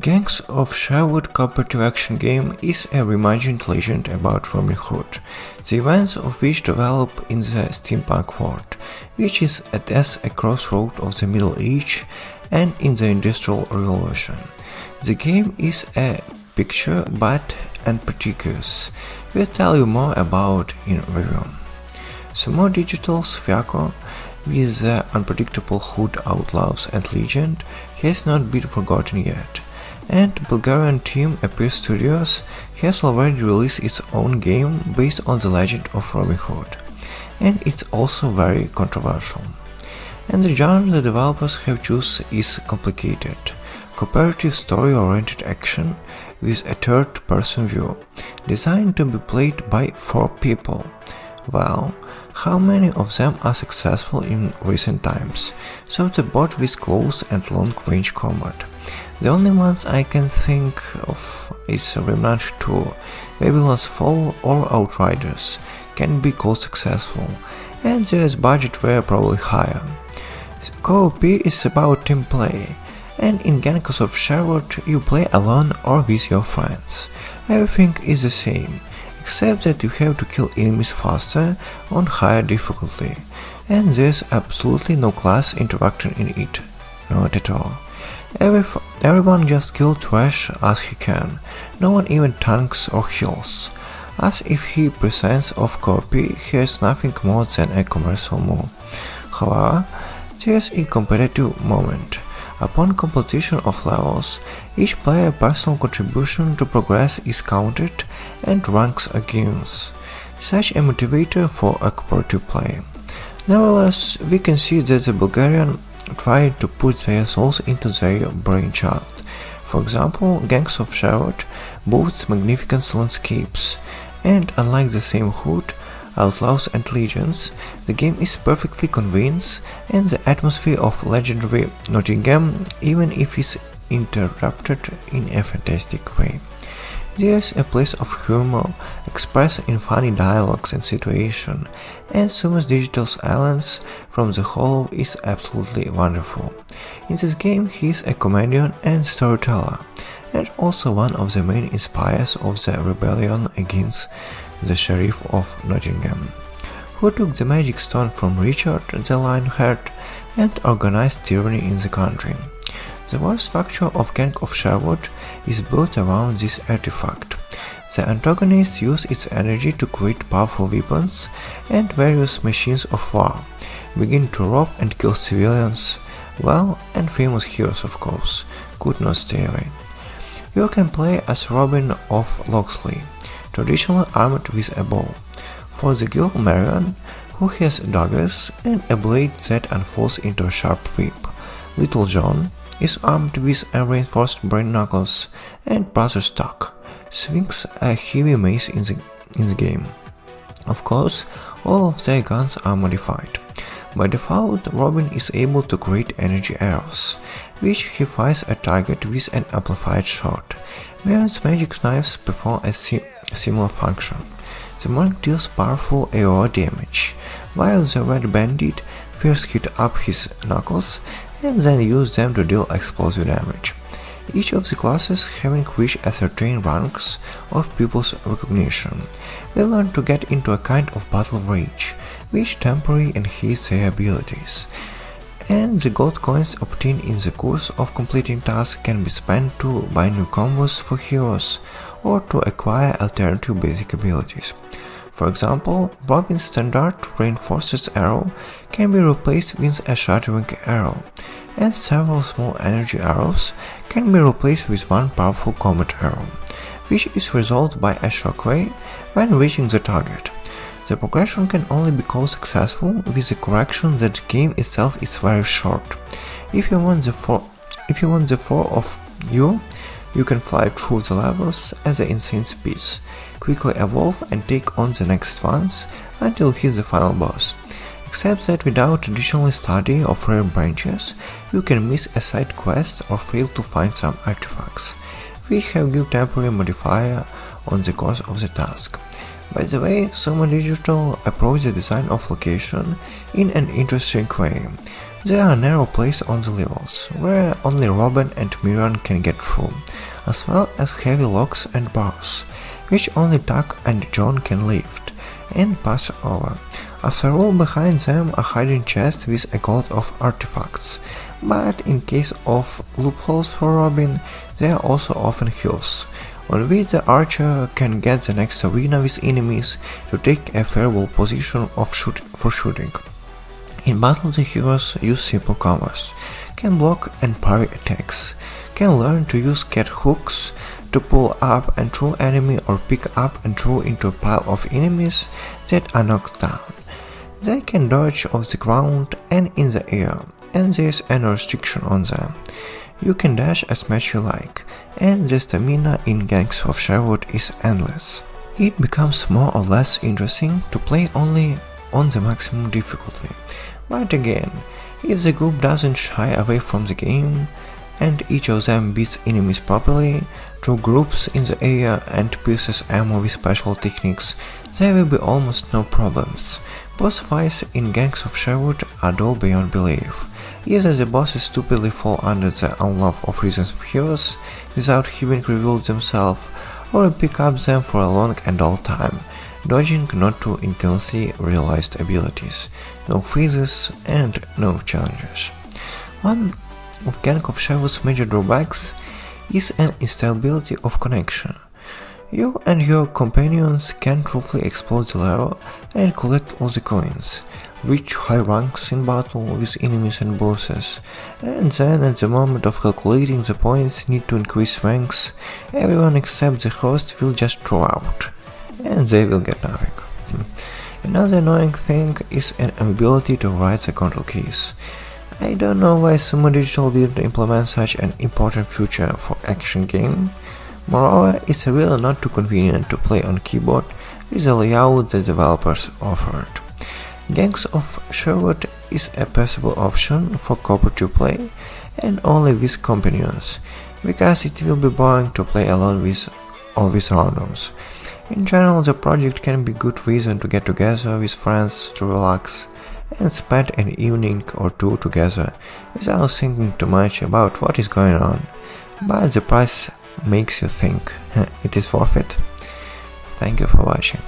Gangs of Sherwood cooperative action game is a reimagined legend about Robin Hood, the events of which develop in the steampunk world, which is at a crossroad of the Middle Age and in the Industrial Revolution. The game is a picture but unpretentious. We'll tell you more about in review. Sumo Digital's Fiaco, with the unpredictable Hood outlaws and legend, has not been forgotten yet, and Bulgarian team Appear Studios has already released its own game based on the legend of Robin Hood, and it's also very controversial. And the genre the developers have chosen is complicated, cooperative story-oriented action with a third-person view, designed to be played by 4 people. Well, how many of them are successful in recent times, so the both with close and long-range combat. The only ones I can think of is Remnant 2, Babylon's Fall or Outriders can be called successful, and their budget were probably higher. Co-op is about team play, and in Gangs of Sherwood you play alone or with your friends. Everything is the same, except that you have to kill enemies faster on higher difficulty, and there's absolutely no class interaction in it, not at all. Everyone just kills trash as he can, no one even tanks or heals, as if he presents of copy he has nothing more than a commercial move. However, there's a competitive moment. Upon completion of levels, each player's personal contribution to progress is counted and ranks are given, such a motivator for a cooperative play. Nevertheless, we can see that the Bulgarian tried to put their souls into their brainchild. For example, Gangs of Sherwood boasts magnificent landscapes, and unlike the same Hood, Outlaws and Legends, the game is perfectly convinced and the atmosphere of legendary Nottingham, even if it's interrupted in a fantastic way. There's a place of humor expressed in funny dialogues and situations, and Sumo Digital's Islands from the Hollow is absolutely wonderful. In this game he is a comedian and storyteller, and also one of the main inspires of the rebellion against the Sheriff of Nottingham, who took the magic stone from Richard the Lionheart and organized tyranny in the country. The war structure of Gang of Sherwood is built around this artifact. The antagonist uses its energy to create powerful weapons and various machines of war, begin to rob and kill civilians, well, and famous heroes of course, could not stay away. You can play as Robin of Locksley, traditionally armed with a bow, for the girl Marion, who has daggers and a blade that unfolds into a sharp whip. Little John is armed with a reinforced brain knuckles, and Brother Stuck swings a heavy mace in the game. Of course, all of their guns are modified. By default, Robin is able to create energy arrows, which he fires a target with an amplified shot. Marion's magic knives perform a similar function. The monk deals powerful AoE damage, while the red bandit first hit up his knuckles and then use them to deal explosive damage. Each of the classes having reached a certain ranks of people's recognition, they learn to get into a kind of battle rage, which temporarily enhances their abilities. And the gold coins obtained in the course of completing tasks can be spent to buy new combos for heroes or to acquire alternative basic abilities. For example, Robin's standard reinforced arrow can be replaced with a shattering arrow, and several small energy arrows can be replaced with one powerful combat arrow, which is resolved by a shockwave when reaching the target. The progression can only be called successful with the correction that the game itself is very short. If you want the four of you can fly through the levels at an insane speed, quickly evolve and take on the next ones until hit the final boss. Except that without additional study of rare branches, you can miss a side quest or fail to find some artifacts, which have give temporary modifier on the course of the task. By the way, Sumo Digital approached the design of location in an interesting way. There are narrow places on the levels, where only Robin and Miriam can get through, as well as heavy locks and bars, which only Tuck and John can lift and pass over. After all, behind them are hidden chests with a lot of artifacts, but in case of loopholes for Robin, there are also often hills, on which the archer can get the next arena with enemies to take a favorable position for shooting. In battle, the heroes use simple combos, can block and parry attacks, can learn to use cat hooks to pull up and throw enemy or pick up and throw into a pile of enemies that are knocked down. They can dodge off the ground and in the air, and there is no restriction on them. You can dash as much you like, and the stamina in Gangs of Sherwood is endless. It becomes more or less interesting to play only on the maximum difficulty. But again, if the group doesn't shy away from the game, and each of them beats enemies properly, through groups in the area and pierces ammo with special techniques, there will be almost no problems. Boss fights in Gangs of Sherwood are dull beyond belief. Either the bosses stupidly fall under the unlove of reasons of heroes without having revealed themselves, or you pick up them for a long and dull time, dodging not too intensely realized abilities, no freezes and no challenges. One of Gang of Sherwood's major drawbacks is an instability of connection. You and your companions can truthfully explore the level and collect all the coins, reach high ranks in battle with enemies and bosses, and then at the moment of calculating the points need to increase ranks, everyone except the host will just throw out, and they will get nothing. Another annoying thing is an inability to write the control keys. I don't know why Sumo Digital didn't implement such an important feature for action game. Moreover, it's really not too convenient to play on keyboard with the layout the developers offered. Gangs of Sherwood is a possible option for cooperative play and only with companions, because it will be boring to play alone with or with randoms. In general, the project can be a good reason to get together with friends to relax and spend an evening or two together without thinking too much about what is going on, but the price makes you think it is worth it. Thank you for watching.